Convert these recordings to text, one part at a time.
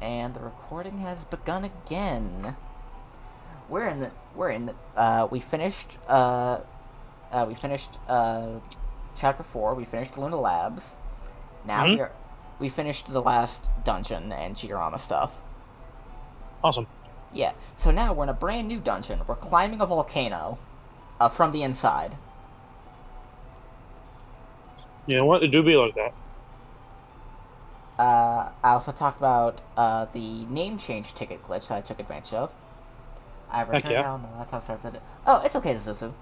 And the recording has begun again. We finished chapter 4. We finished Luna Labs. Now Hmm. we finished the last dungeon and Chikorama stuff. Awesome. Yeah. So now we're in a brand new dungeon. We're climbing a volcano from the inside. You know what? It do be like that. I also talked about the name change ticket glitch that I took advantage of. I Heck returned yeah. now. My laptop started. Oh, it's okay, Zuzu.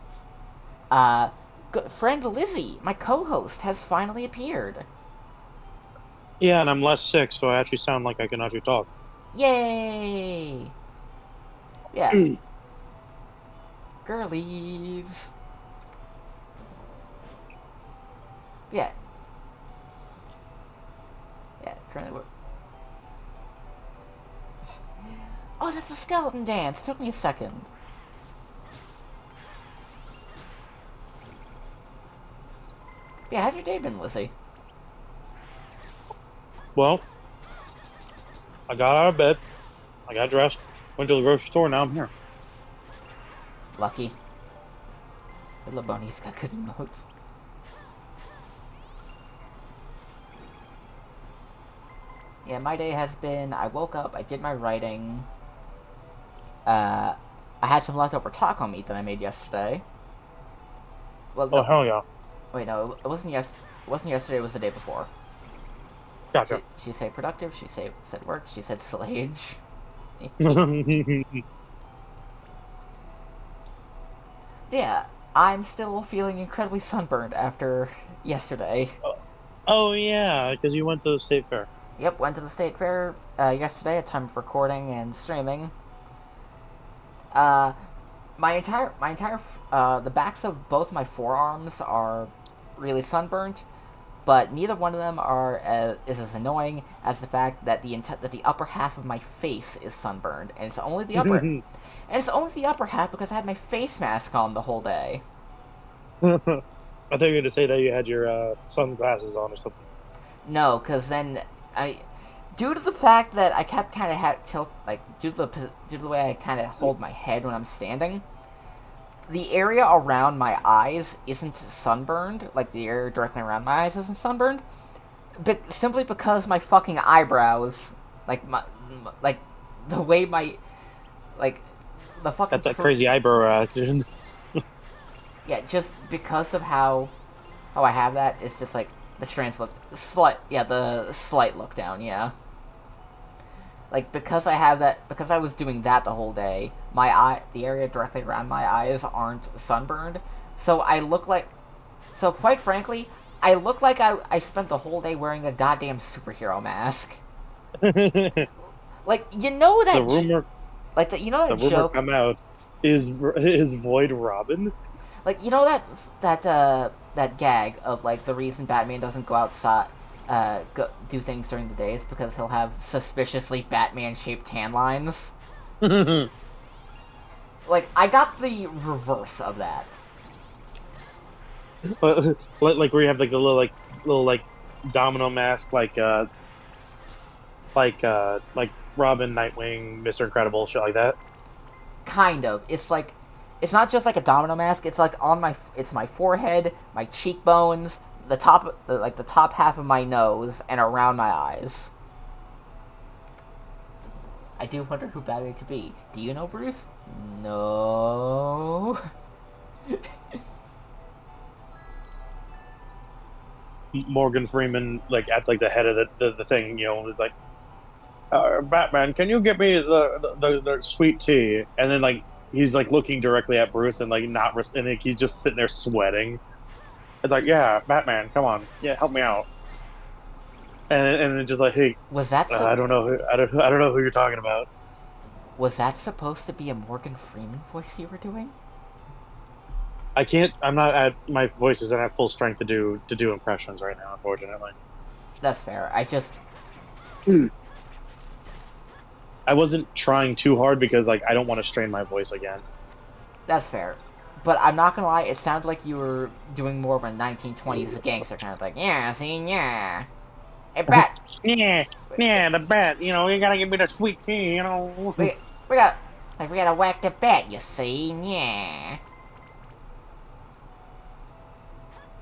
Uh, friend Lizzie, my co-host, has finally appeared. Yeah, and I'm less sick, so I actually sound like I can actually talk. Yay! Yeah, Mm. girlies. Yeah, yeah. Currently, we're... Oh, that's a skeleton dance. Took me a second. Yeah, how's your day been, Lizzie? Well, I got out of bed, I got dressed, went to the grocery store, now I'm here. Lucky. Little Bunny's got good emotes. Yeah, my day has been. I woke up. I did my writing. Uh, I had some leftover taco meat that I made yesterday. Well, Oh, no, hell yeah. wait, no, it wasn't It wasn't yesterday. It was the day before. Gotcha. She said productive. She said work. She said slage. Yeah, I'm still feeling incredibly sunburned after yesterday. Oh, yeah, because you went to the state fair. Yep, went to the state fair yesterday at time of recording and streaming. Uh, the backs of both my forearms are really sunburnt, but neither one of them is as annoying as the fact that the upper half of my face is sunburned, and it's only the upper half because I had my face mask on the whole day. I thought you were going to say that you had your sunglasses on or something. No, because then I, due to the fact that I kept kind of tilt like due to the way I kind of hold my head when I'm standing, the area around my eyes isn't sunburned. Like the area directly around my eyes isn't sunburned, but simply because my fucking eyebrows, like like the way my like the fucking Got that crazy eyebrow action. yeah, just because of how I have that, it's just like the the slight look down, yeah. Like because I have that, because I was doing that the whole day, the area directly around my eyes aren't sunburned, so I look like, so quite frankly, I look like I spent the whole day wearing a goddamn superhero mask. the Like you know rumor, you know the that rumor joke, come out is Void Robin. like you know that gag of like the reason Batman doesn't go outside, do things during the day is because he'll have suspiciously Batman-shaped tan lines. Like I got the reverse of that. Like where you have like the little like domino mask, like Robin, Nightwing, Mister Incredible, shit like that. Kind of. It's like it's not just like a domino mask. It's like it's my forehead, my cheekbones, the top half of my nose, and around my eyes. I do wonder who Batman could be. Do you know, Bruce? No. Morgan Freeman, like at like the head of the thing, it's like, Batman, can you get me the sweet tea? And then like he's like looking directly at Bruce and like not, and like, he's just sitting there sweating. It's like, yeah, Batman, come on, yeah, help me out. And it's just like, hey, Was that so? I don't know who you're talking about. Was that supposed to be a Morgan Freeman voice you were doing? I can't. I'm not at my voice isn't at full strength to do impressions right now, unfortunately. That's fair. I wasn't trying too hard because like I don't want to strain my voice again. That's fair. But I'm not gonna lie, it sounded like you were doing more of a 1920s gangster kind of like, yeah, see, yeah. Hey, Bat, Yeah, yeah, the bat. You know, you gotta give me the sweet tea. You know. we we got we gotta whack the bat. You see, yeah.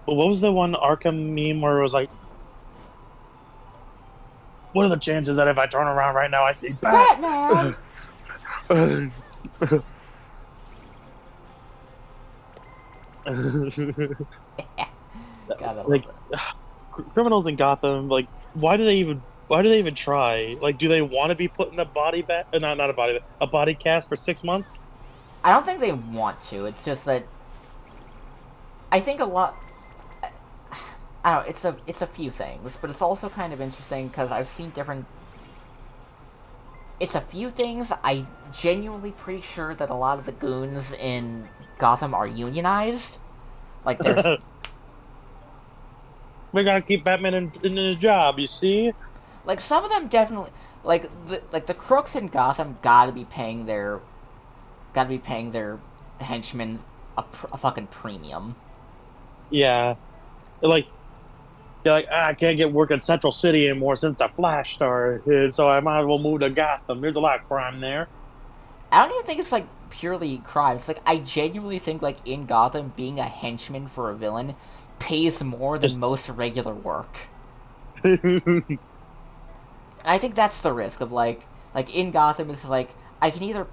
What was the one Arkham meme where it was like, "What are the chances that if I turn around right now, I see bat?" Batman. Gotta love Like it. criminals in Gotham, like why do they even try? Like, do they want to be put in a body bag? Not a body bag, a body cast for 6 months? I don't think they want to. It's just that I think a lot. I don't know. It's a few things, but it's also kind of interesting because I've seen different. It's a few things. I genuinely pretty sure that a lot of the goons in Gotham are unionized. Like there's We gotta keep Batman in his job. You see? like some of them definitely like the crooks in Gotham gotta be paying their henchmen a fucking premium. Yeah. Like they're like, I can't get work in Central City anymore since the Flash started, so I might as well move to Gotham. There's a lot of crime there. I don't even think it's like purely crime. It's like I genuinely think like in Gotham being a henchman for a villain pays more than Just most regular work. I think that's the risk of like in Gotham is like I can either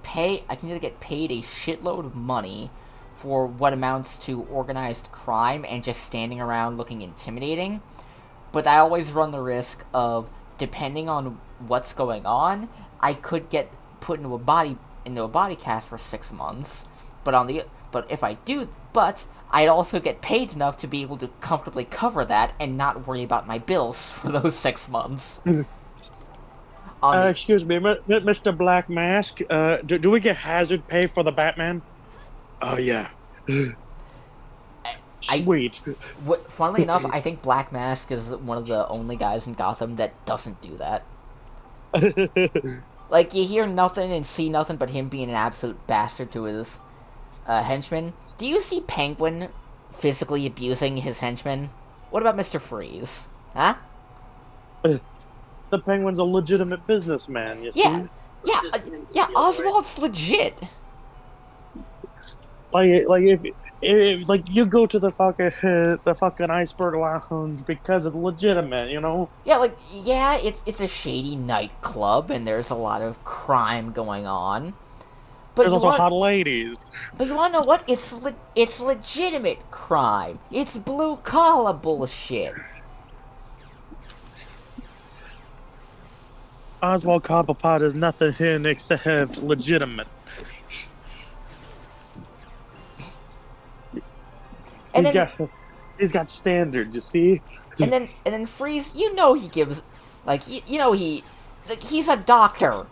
get paid a shitload of money for what amounts to organized crime and just standing around looking intimidating, but I always run the risk of depending on what's going on, I could get put into a body cast for 6 months. But if I do, but I'd also get paid enough to be able to comfortably cover that and not worry about my bills for those 6 months. On the Excuse me, Mr. Black Mask. Do we get hazard pay for the Batman? Oh yeah. I Sweet. funnily enough, I think Black Mask is one of the only guys in Gotham that doesn't do that. Like you hear nothing and see nothing but him being an absolute bastard to his henchmen. Do you see Penguin physically abusing his henchmen? What about Mr. Freeze? Huh? The Penguin's a legitimate businessman, you Yeah, see? yeah. Oswald's legit. Like if like you go to the fucking Iceberg Lounge because it's legitimate, you know. Yeah, like yeah, it's a shady nightclub and there's a lot of crime going on. But There's you also want hot ladies. But you wanna know what? It's legitimate crime. It's blue collar bullshit. Oswald Cobblepot is nothing here except legitimate. And He's then got he's got standards, you see. and then Freeze, you know he gives like you know he's a doctor.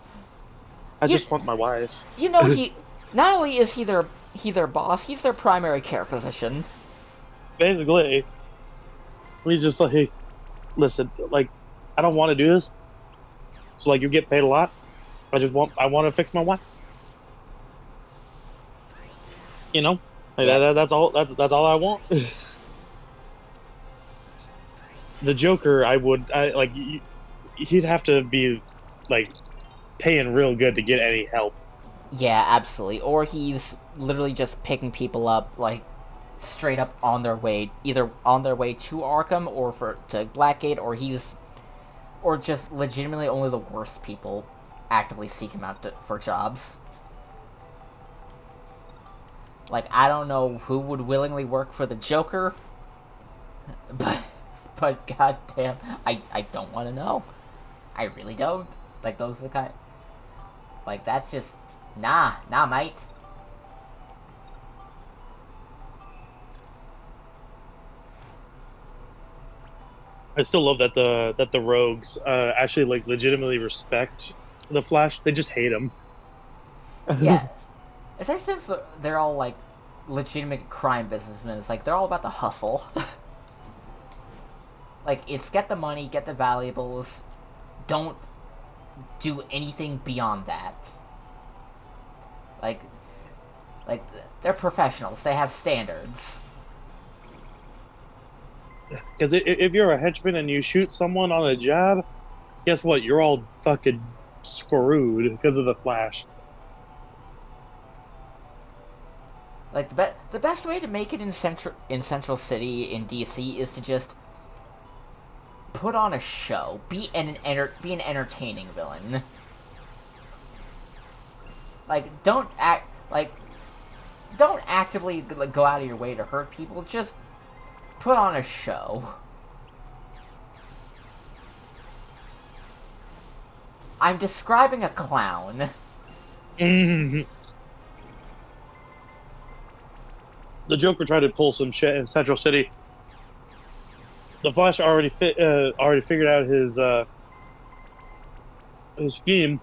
I You just want my wife. you know he not only is he their boss, he's their primary care physician. Basically, he's just like, listen, like, I don't want to do this. So like, you get paid a lot. I want to fix my wife. You know, like, Yeah. that's all I want. The Joker, I like, he'd have to be like paying real good to get any help. Yeah, absolutely. Or he's literally just picking people up like straight up on their way, either on their way to Arkham or to Blackgate, or just legitimately only the worst people actively seek him out for jobs. Like I don't know who would willingly work for the Joker, but goddamn, I don't want to know. I really don't. Like those are the kind. Like that's just nah, mate. I still love that the rogues actually like legitimately respect the Flash. They just hate him. Yeah, especially since they're all like legitimate crime businessmen. It's like they're all about the hustle. Like it's get the money, get the valuables. Don't do anything beyond that. Like like they're professionals. They have standards. Because if you're a henchman and you shoot someone on a job, guess what? You're all fucking screwed because of the Flash. Like the best way to make it in Central City in DC is to just put on a show, be an entertaining villain. Like don't actively like, go out of your way to hurt people. Just put on a show. I'm describing a clown. The Joker tried to pull some shit in Central City. The Flash already figured out his scheme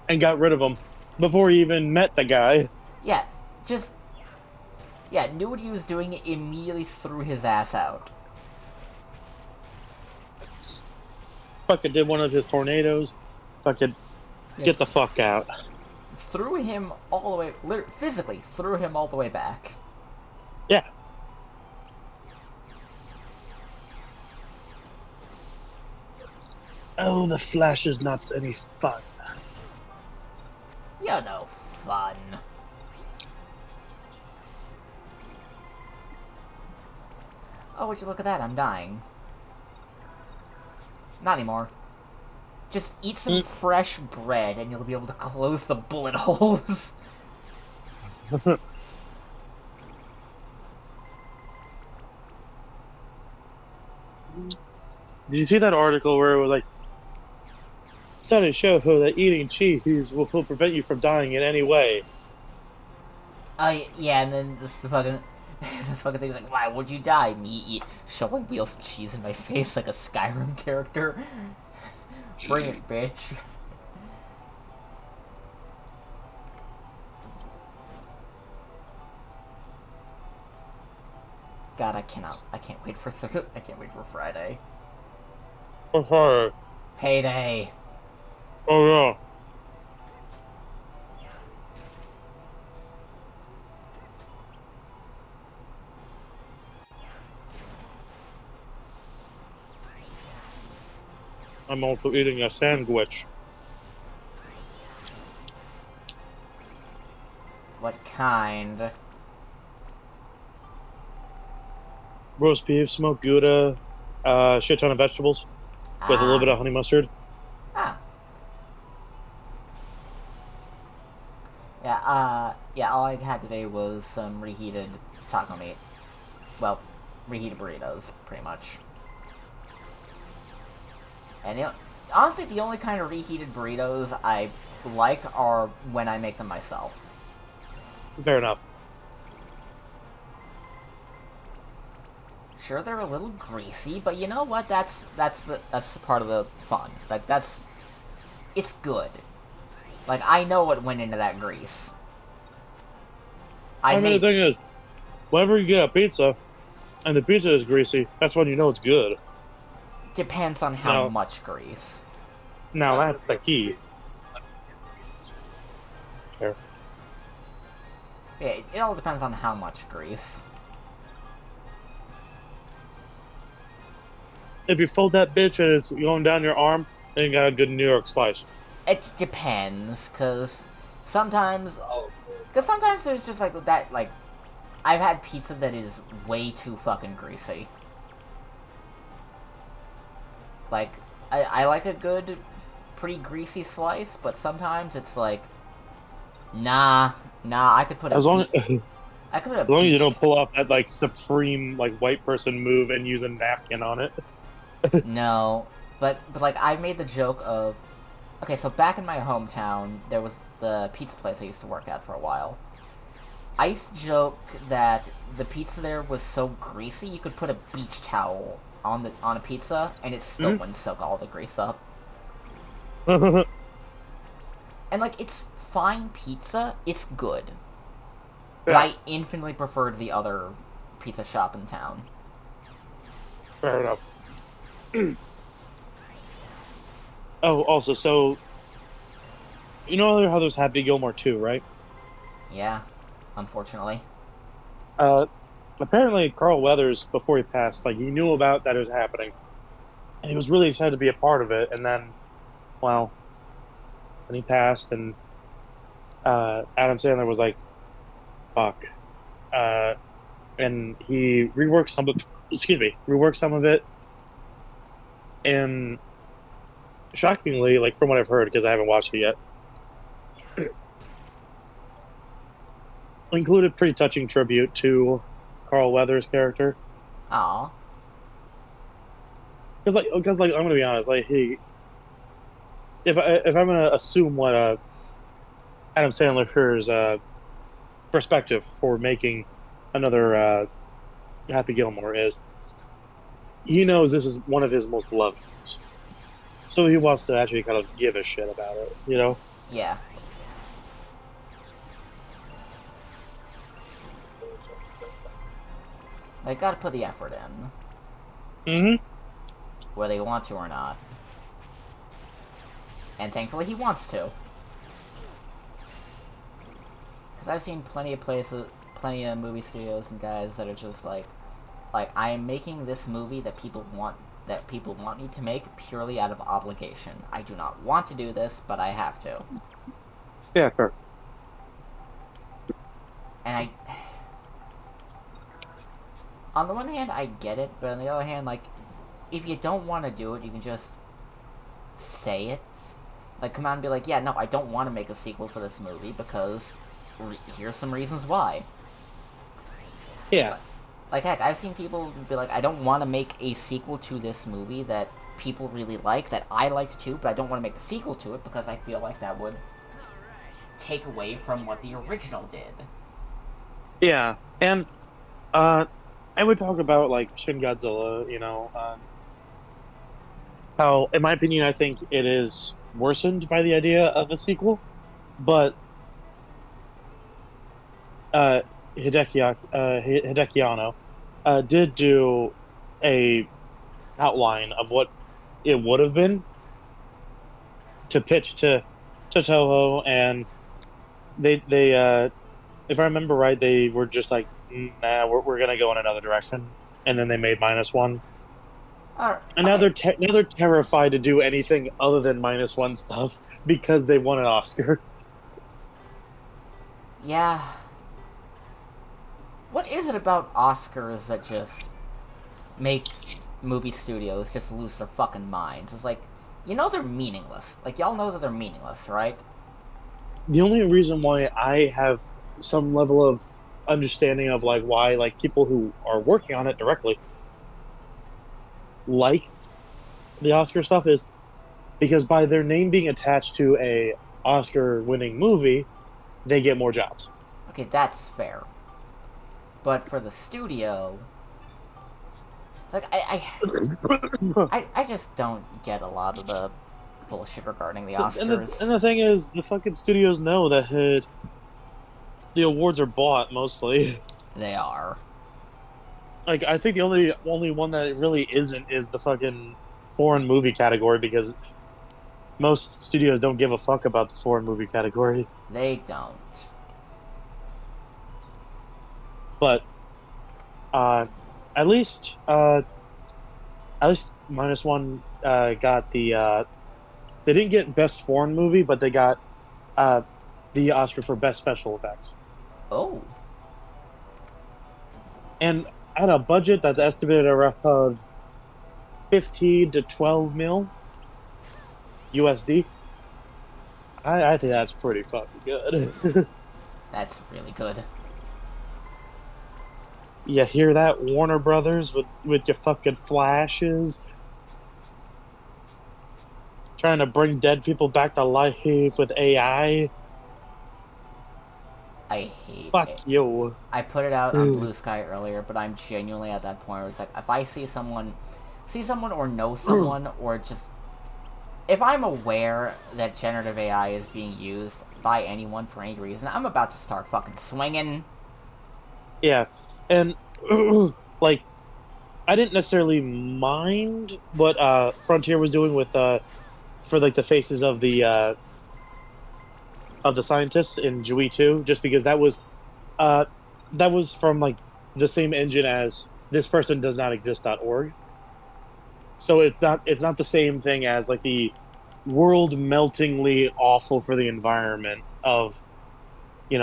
and got rid of him before he even met the guy. Yeah, knew what he was doing, immediately threw his ass out. Fucking did one of his tornadoes. Fucking get the fuck out. Threw him all the way, physically threw him all the way back. Yeah. Oh, the Flash is not any fun. You're no fun. Oh, would you look at that? I'm dying. Not anymore. Just eat some fresh bread and you'll be able to close the bullet holes. Did you see that article where it was like, studies show that eating cheese will prevent you from dying in any way? Yeah, and then this fucking... the fucking thing's like, why would you die? Me shoveling wheels of cheese in my face like a Skyrim character. Bring it, bitch. God, I can't wait for I can't wait for Friday. Oh, sorry. Payday. Oh, yeah. I'm also eating a sandwich. What kind? Roast beef, smoked Gouda, shit ton of vegetables with a little bit of honey mustard. Ah. Yeah, all I had today was some reheated taco meat. Well, reheated burritos, pretty much. And honestly, the only kind of reheated burritos I like are when I make them myself. Fair enough. Sure, they're a little greasy, but you know what? That's part of the fun. Like it's good. Like I know what went into that grease. I mean, the thing is, whenever you get a pizza, and the pizza is greasy, that's when you know it's good. Depends on how much grease. Now that's the key. Fair. Yeah, it all depends on how much grease. If you fold that bitch and it's going down your arm, then you got a good New York slice. It depends, cause sometimes there's just like that. Like, I've had pizza that is way too fucking greasy. Like, I like a good, pretty greasy slice, but sometimes it's like, nah, I could put a... As long I could put a as long as you don't pull off that, like, supreme, like, white person move and use a napkin on it. No, but like, I made the joke of... Okay, so back in my hometown, there was the pizza place I used to work at for a while. I used to joke that the pizza there was so greasy, you could put a beach towel on a pizza, and it still wouldn't soak all the grease up. And, like, it's fine pizza, it's good. But I infinitely preferred the other pizza shop in town. Fair enough. Oh, also, so... You know how there's Happy Gilmore 2, right? Yeah, unfortunately. apparently Carl Weathers, before he passed, like he knew about that it was happening, and he was really excited to be a part of it. And then, well, when he passed, and Adam Sandler was like, "Fuck," uh, and he reworked some of, excuse me, reworked some of it, and shockingly, like from what I've heard, because I haven't watched it yet, included pretty touching tribute to Carl Weathers' character. Aw. Because I'm gonna be honest, like he, if I'm gonna assume what Adam Sandler's perspective for making another Happy Gilmore is, he knows this is one of his most beloved movies, so he wants to actually kind of give a shit about it, you know? Yeah. They gotta put the effort in. Mm-hmm. Whether they want to or not. And thankfully he wants to. Because I've seen plenty of places, plenty of movie studios and guys that are just like, I am making this movie that people want me to make purely out of obligation. I do not want to do this, but I have to. Yeah, sure. And on the one hand, I get it, but on the other hand, like, if you don't want to do it, you can just say it. Like, come out and be like, yeah, no, I don't want to make a sequel for this movie because here's some reasons why. Yeah. Like, heck, I've seen people be like, I don't want to make a sequel to this movie that people really like, that I liked too, but I don't want to make a sequel to it because I feel like that would take away from what the original did. Yeah, and I would talk about like Shin Godzilla, you know, how, in my opinion, I think it is worsened by the idea of a sequel, but Hideki Anno did do a outline of what it would have been to pitch to Toho, and they if I remember right, they were just like, nah, we're gonna go in another direction, and then they made -1. And now Okay. now they're terrified to do anything other than -1 stuff because they won an Oscar. Yeah. What is it about Oscars that just make movie studios just lose their fucking minds? It's like, you know they're meaningless. Like, y'all know that they're meaningless, right? The only reason why I have some level of understanding of like why like people who are working on it directly like the Oscar stuff is because by their name being attached to a Oscar winning movie, they get more jobs. Okay, that's fair. But for the studio, like, I just don't get a lot of the bullshit regarding the Oscars. And the thing is, the fucking studios know that the awards are bought mostly. They are. Like, I think the only one that really isn't is the fucking foreign movie category, because most studios don't give a fuck about the foreign movie category. They don't. But at least -1 got the they didn't get best foreign movie, but they got the Oscar for best special effects. Oh. And at a budget that's estimated around 15 to 12 mil USD, I think that's pretty fucking good. That's really good. You hear that, Warner Brothers, with your fucking flashes, trying to bring dead people back to life with AI. I hate Fuck it. you. I put it out on Blue Sky earlier, but I'm genuinely at that point where it's like, if I see someone or know someone, or just, if I'm aware that generative AI is being used by anyone for any reason, I'm about to start fucking swinging. Yeah, and like, I didn't necessarily mind what Frontier was doing with for like the faces of the scientists in Jui 2, just because that was from like the same engine as this person does not exist.org. So it's not the same thing as like the world meltingly awful for the environment of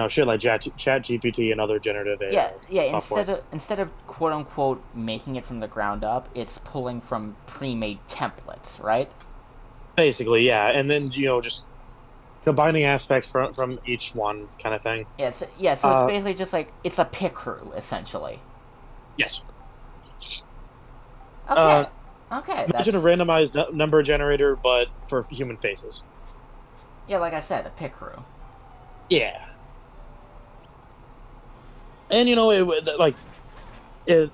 shit like Chat GPT and other generative Yeah, AI yeah. software. Instead of quote unquote making it from the ground up, it's pulling from pre-made templates, right? Basically, yeah, and then just combining aspects from each one kind of thing. Yeah. So it's Uh, basically just like it's a pick crew essentially. yes. Uh, Okay, okay. Imagine a That's randomized number generator, but for human faces. yeah. Like I said, a pick crew. Yeah, and it,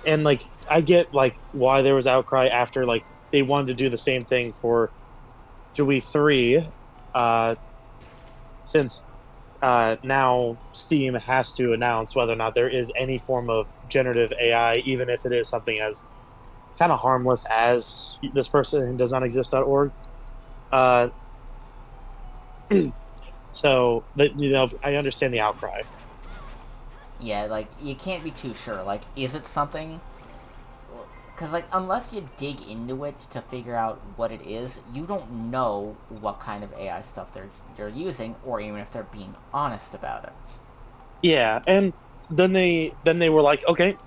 and like I get like why there was outcry after like they wanted to do the same thing for Dewey 3, uh, since now Steam has to announce whether or not there is any form of generative AI, even if it is something as kind of harmless as this person does not exist.org. Uh, so that I understand the outcry. Yeah, like you can't be too sure. Like, is it something? Because like unless you dig into it to figure out what it is, you don't know what kind of AI stuff they're using, or even if they're being honest about it. Yeah, and then they were like, okay,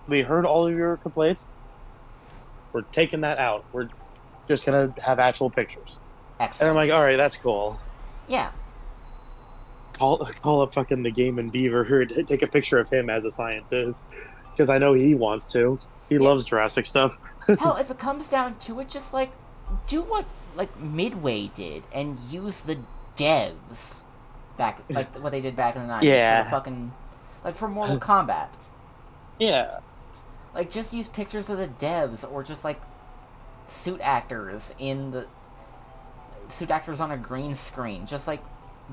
we heard all of your complaints. We're taking that out. We're just gonna have actual pictures. And I'm Excellent. like, all right, that's cool. Yeah. Call up fucking the Game and Beaver, take a picture of him as a scientist because I know he wants to. He Yeah. loves Jurassic stuff. Hell, if it comes down to it, just like do what like Midway did and use the devs back, like what they did back in the '90s for the Yeah, fucking like for Mortal Kombat. yeah. Like just use pictures of the devs or just like suit actors in the suit actors on a green screen. Just like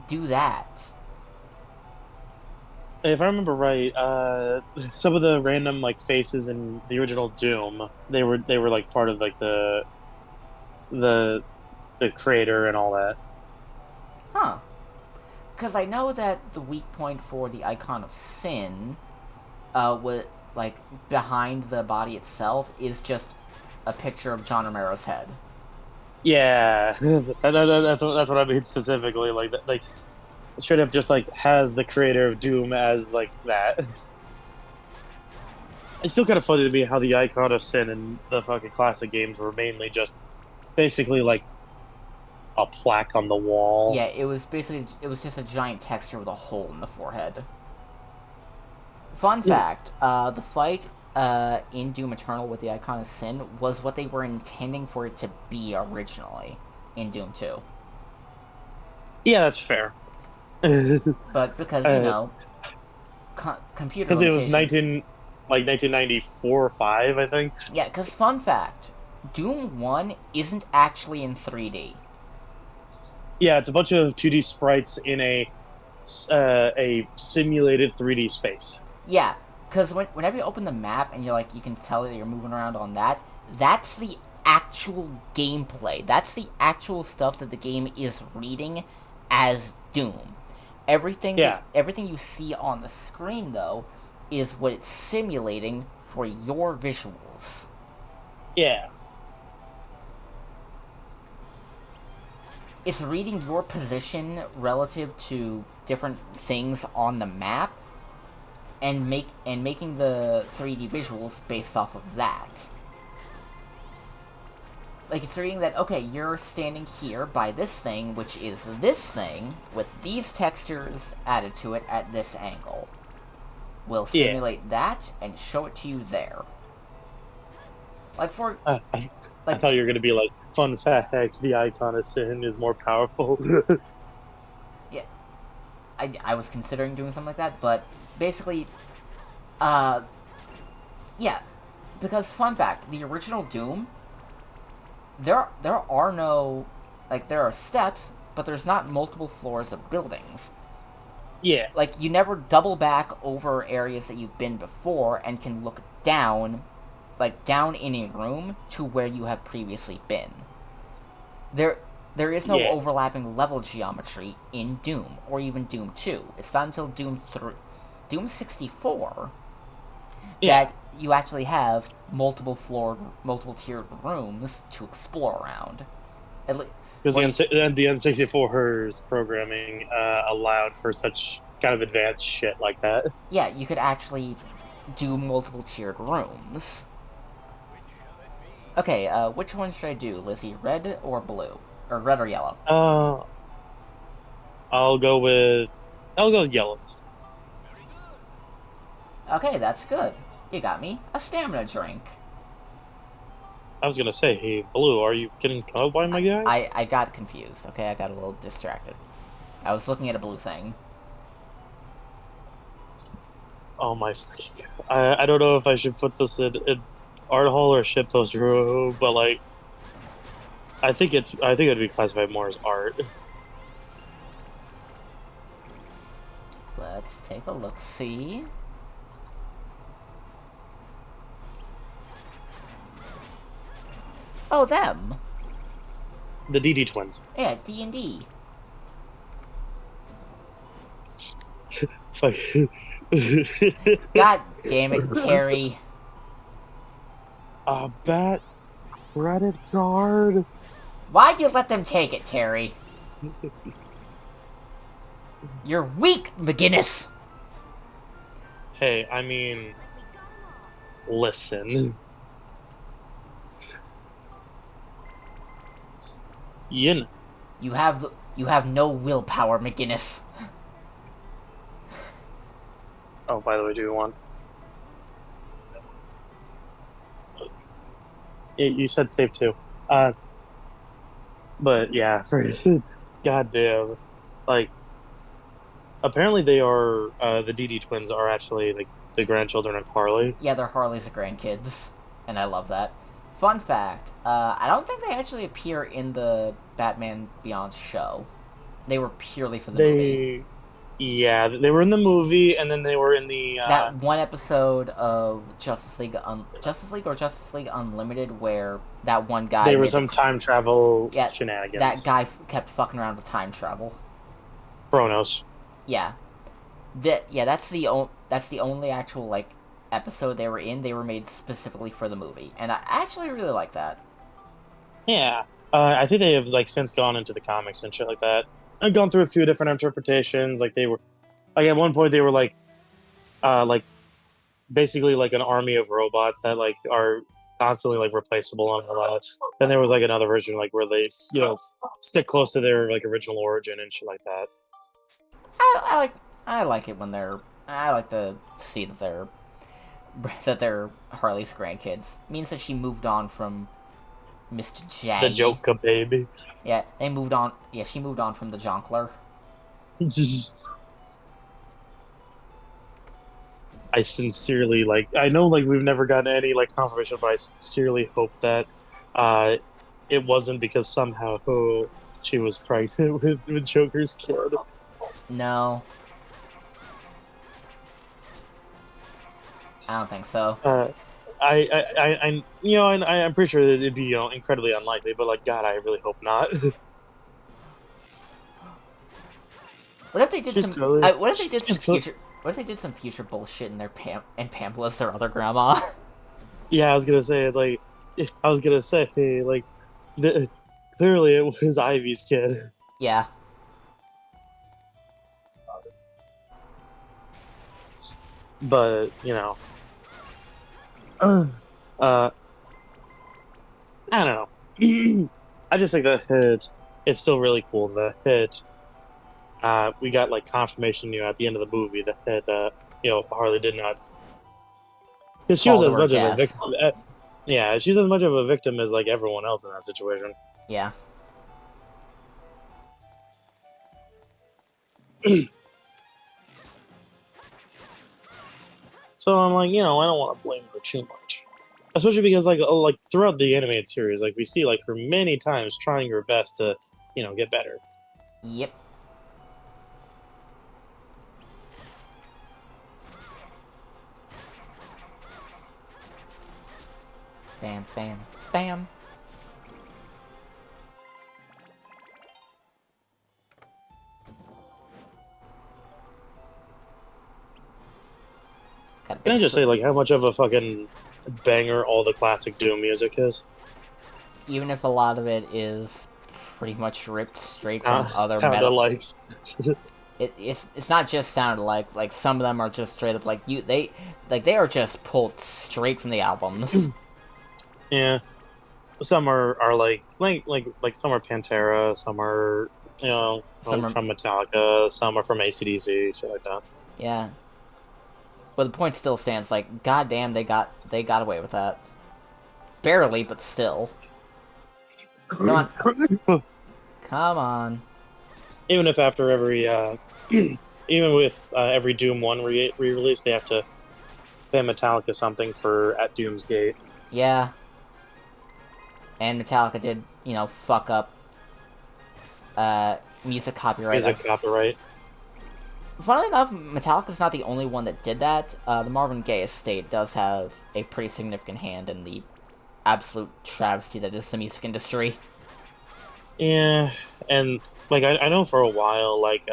do that. If I remember right, some of the random like faces in the original Doom, they were like part of like the the creator and all that. Huh. Because I know that the weak point for the icon of sin, was like behind the body itself is just a picture of John Romero's head. Yeah, that's what I mean specifically. Like that, like straight up just like has the creator of Doom as like that. It's still kind of funny to me how the icon of sin in the fucking classic games were mainly just basically like a plaque on the wall. Yeah, it was just a giant texture with a hole in the forehead. Fun Yeah, fact: the fight in Doom Eternal with the icon of sin was what they were intending for it to be originally in Doom 2. yeah, that's fair. Because But because computer it was limitation. 1994 or 5, I think. Yeah, because fun fact: Doom 1 isn't actually in 3D. Yeah, it's a bunch of 2D sprites in a simulated 3D space. Yeah, because whenever you open the map and you can tell that you're moving around on that, that's the actual gameplay. That's the actual stuff that the game is reading as Doom. Yeah, Everything you see on the screen though is what it's simulating for your visuals. yeah, It's reading your position relative to different things on the map and making the 3D visuals based off of that. Like it's reading that okay, you're standing here by this thing, which is this thing with these textures added to it at this angle. We'll yeah. simulate that and show it to you there. Like for I like thought you were gonna be like, fun fact: the icon of sin is more powerful. yeah, I was considering doing something like that, but basically, uh, yeah, because fun fact, the original Doom, there are no like there are steps, but there's not multiple floors of buildings. Yeah, Like you never double back over areas that you've been before and can look down, like down in a room to where you have previously been. There there is no yeah, overlapping level geometry in Doom or even Doom 2. It's not until Doom 3 Doom 64, Yeah, that you actually have multiple tiered rooms to explore around. because Where you, the N64's programming allowed for such kind of advanced shit like that. yeah, you could actually do multiple tiered rooms. Okay, which one should I do, Lizzie? Red or blue? Or red or yellow? Uh, I'll go with yellows. Okay, that's good. You got me a stamina drink. I was gonna say, hey, Blue, are you getting colorblind, my guy? I got confused, okay? I got a little distracted. I was looking at a blue thing. Oh my fucking! I don't know if I should put this in art hall or shitpost room, but like, I think it'd be classified more as art. Let's take a look. See? Oh, them. The DD twins. Yeah, D&D. Fuck. God damn it, Terry. A bat credit card. Why'd you let them take it, Terry? You're weak, McGinnis! Hey, I mean, listen. You know. You have no willpower, McGinnis. Oh, by the way, do you want? You said save too. But yeah, for goddamn, like apparently they are the DD twins are actually like the grandchildren of Harley. Yeah, they're Harley's grandkids, and I love that. Fun fact, I don't think they actually appear in the Batman Beyond show. They were purely for the movie. Yeah, they were in the movie, and then they were in the That one episode of Justice League or Justice League Unlimited where that one guy there made was some time travel yeah, that shenanigans. guy kept fucking around with time travel. Chronos. Yeah, that's that's the only actual like episode they were in. They were made specifically for the movie, and I actually really like that. Yeah, I think they have like since gone into the comics and shit like that. I've gone through a few different interpretations. Like they were like at one point they were like basically like an army of robots that like are constantly like replaceable on the lot. Then there was like another version like where they stick close to their like original origin and shit like that. I like I like it when they're I like to see that they're Harley's grandkids. It means that she moved on from Mr. The J. Joker baby. Yeah, they moved on. Yeah, she moved on from the Jonkler. I sincerely like. I know like we've never gotten any like confirmation, but I sincerely hope that uh, it wasn't because somehow she was pregnant with Joker's kid. No, I don't think so. Uh, I'm pretty sure that it'd be incredibly unlikely, but like God, I really hope not. What if they did She's some? clearly What if they did some she's cl- future? What if they did some future bullshit in their Pamela's their other grandma? Yeah, I was gonna say it's like I was gonna say like the, clearly it was Ivy's kid, Yeah, but uh, I don't know. I just think that it's still really cool. The hit we got like confirmation, at the end of the movie that Harley did not, because she was fall to as her much of a death. victim. Yeah, she's as much of a victim as like everyone else in that situation. Yeah, So I'm like, I don't want to blame her too much, especially because like throughout the animated series, like we see like her many times trying her best to, get better. yep. Bam, bam, bam. Got a Can big I just say, like, how much of a fucking banger all the classic Doom music is? even if a lot of it is pretty much ripped straight from other Sound metal. alikes. It's not just sound alike. Like some of them are just straight up like they are just pulled straight from the albums. Yeah. Some are like some are Pantera, some are Some are, from Metallica, some are from AC/DC, shit like that. yeah, but the point still stands. Like, goddamn, they got away with that. Barely, but still. Come on, come on. Even if after every even with every Doom one re-release, they have to pay Metallica something for at Doom's Gate. Yeah, and Metallica did fuck up music copyright. Music copyright. Funnily enough, Metallica's not the only one that did that. The Marvin Gaye estate does have a pretty significant hand in the absolute travesty that is the music industry. Yeah, and like I know for a while, like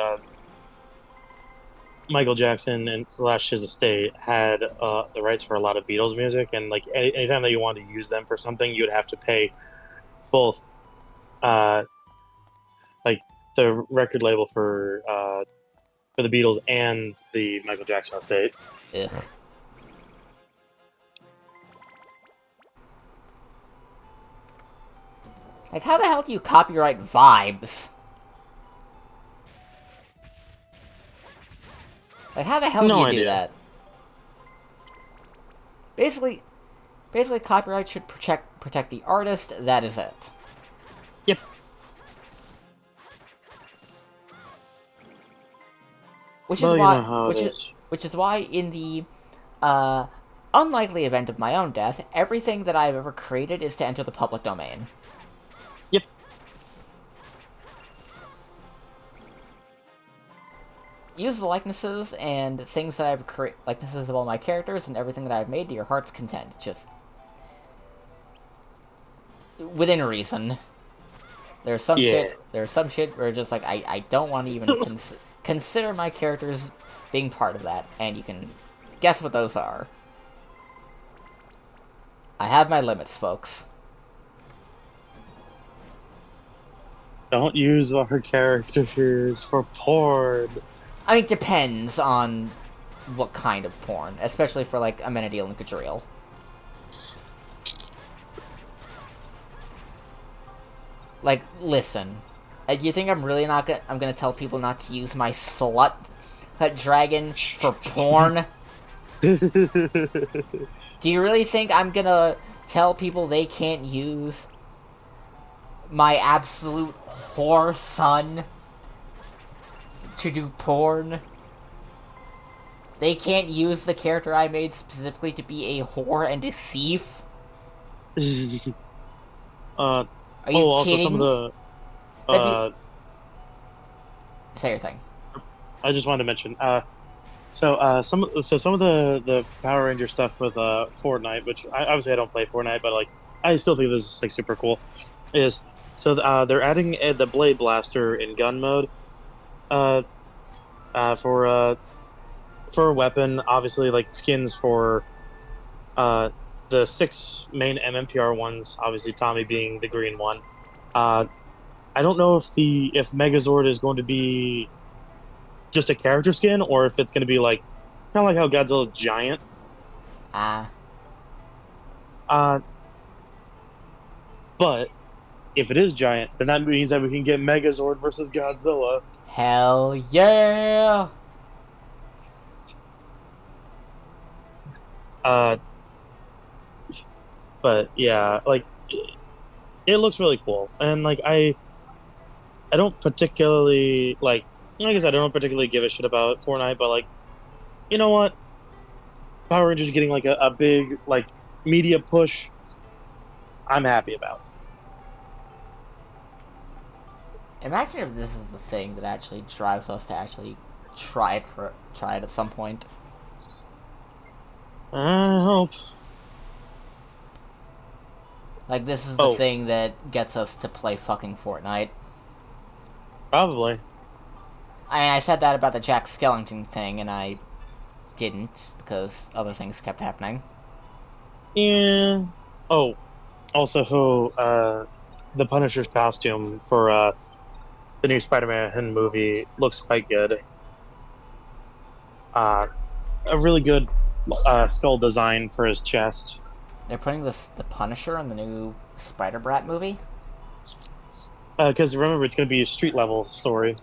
Michael Jackson and slash his estate had the rights for a lot of Beatles music, and like anytime that you wanted to use them for something, you'd have to pay both uh, like the record label for the Beatles and the Michael Jackson estate. Ugh. Like, how the hell do you copyright vibes? Like, how the hell do No you do idea. that? Basically, copyright should protect the artist. That is it. Yep. Which is Well, you why, know how it is. which is why, in the unlikely event of my own death, everything that I've ever created is to enter the public domain. Yep. Use the likenesses and things that I've created, likenesses of all my characters and everything that I've made to your heart's content. Just within reason. There's some shit where just like I don't want to even consider my characters being part of that, and you can guess what those are. I have my limits, folks. Don't use our characters for porn. I mean, depends on what kind of porn, especially for like Amenadiel and Gadriel. Like, listen. Do you think I'm really not gonna? I'm gonna tell people not to use my slut dragon for porn? Do you really think I'm gonna tell people they can't use my absolute whore son to do porn? They can't use the character I made specifically to be a whore and a thief? Are you also kidding? some of the Say your thing. I just wanted to mention some of the Power Ranger stuff with Fortnite, which obviously I don't play Fortnite, but like I still think this is like super cool. Is so they're adding the Blade Blaster in gun mode for a weapon. Obviously, like skins for the 6 main MMPR ones. Obviously, Tommy being the green one. I don't know if Megazord is going to be just a character skin or if it's going to be like kind of like how Godzilla's giant. But if it is giant, then that means that we can get Megazord versus Godzilla. Hell yeah! But yeah, like it looks really cool, and like I don't particularly like I said, I don't particularly give a shit about Fortnite, but like, you know what? Power Rangers getting like a big like media push. I'm happy about. Imagine if this is the thing that actually drives us to actually try it at some point. I hope. Like, this is the thing that gets us to play fucking Fortnite. Probably. I mean, I said that about the Jack Skellington thing, and didn't because other things kept happening. Yeah. Oh, also, the Punisher's costume for the new Spider-Man movie looks quite good. Uh, a really good skull design for his chest. They're putting the Punisher in the new Spider Brat movie. Because remember, it's going to be a street level story.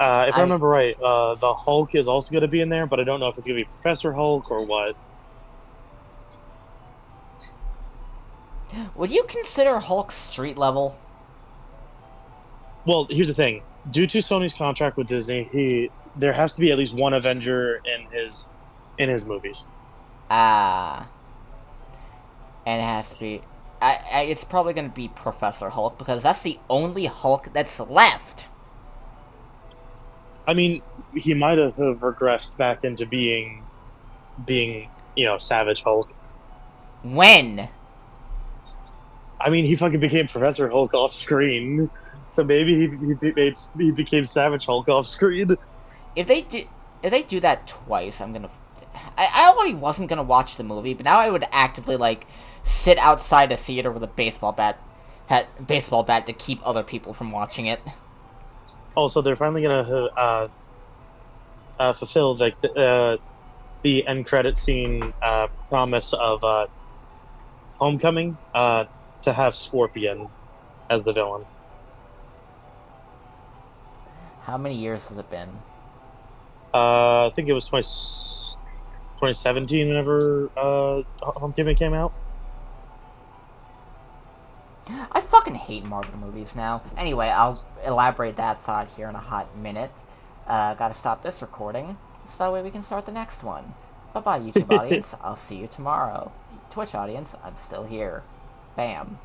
If I remember right, the Hulk is also going to be in there, but I don't know if it's going to be Professor Hulk or what. Would you consider Hulk street level? Well, here's the thing: due to Sony's contract with Disney, there has to be at least one Avenger in his movies. Ah, and it has to be. It's probably going to be Professor Hulk because that's the only Hulk that's left. I mean, he might have regressed back into being Savage Hulk. When? I mean, he fucking became Professor Hulk off screen, so maybe he became Savage Hulk off screen. If they do that twice, I'm gonna. I already wasn't gonna watch the movie, but now I would actively like sit outside a theater with a baseball bat to keep other people from watching it. Also, they're finally gonna fulfill the end credit scene promise of Homecoming to have Scorpion as the villain. How many years has it been? I think it was 2017 whenever Homecoming came out. I fucking hate Marvel movies now. Anyway, I'll elaborate that thought here in a hot minute. Gotta stop this recording, so that way we can start the next one. Bye-bye, YouTube audience. I'll see you tomorrow. Twitch audience, I'm still here. Bam.